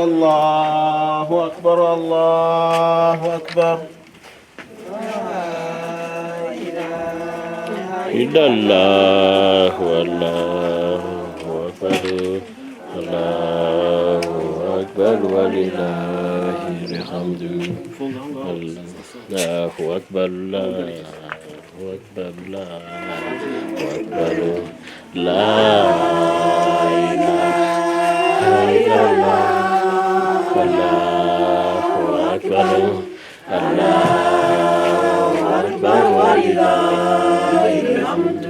الله أكبر الله أكبر إلا الله والله أكبر الله أكبر ولله الحمد الله أكبر الله أكبر الله أكبر لا إله إلا الله والله أكبر الله أكبر ولله الحمد.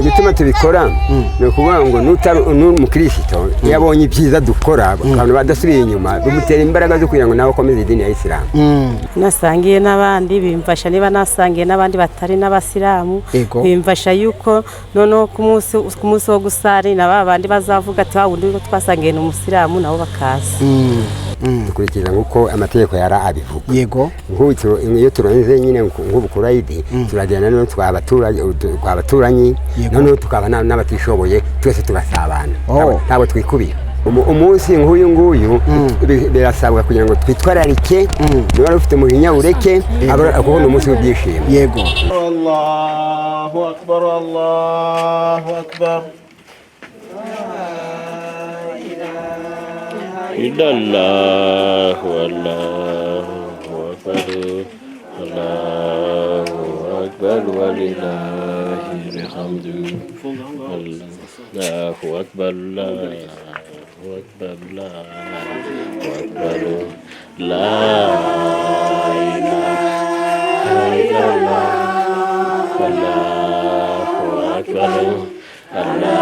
igituma tubikora ni ukuvuga ngo n'umukristo yabonye ibyiza dukora abantu badasubiye inyuma bimutera imbaraga zo kugira ngo nawe akomeze idini ya Isilamu. Nasangiye n'abandi bimfasha, niba nasangiye n'abandi batari n'abasilamu bimfasha yuko noneho ku munsi wo gusari na babandi bazavuga ati wundi twasangiye n'umusilamu nabo bakaza. Dukurikira nguko amategeko yara abivuga. Yego. Nk'ubu iyo turonze nyine nk'ubu kurayidi turagenda no twabaturanyi noneho tukabana n'abatishoboye twese tugasabana. Ntabwo twikubira. Umunsi nk'uyu nguyu birasabwa kugira ngo twitwararike niba ufite umuhinya ureke kuko ni umunsi w'ibyishimo. Yego. Allahu akbar, Allahu akbar. Illallah wallahu akbar, Allahu akbar walillahil hamdu. Allahu akbar, Allahu akbar, Allahu akbar. La ilaha illallah, Allahu akbar, Allah.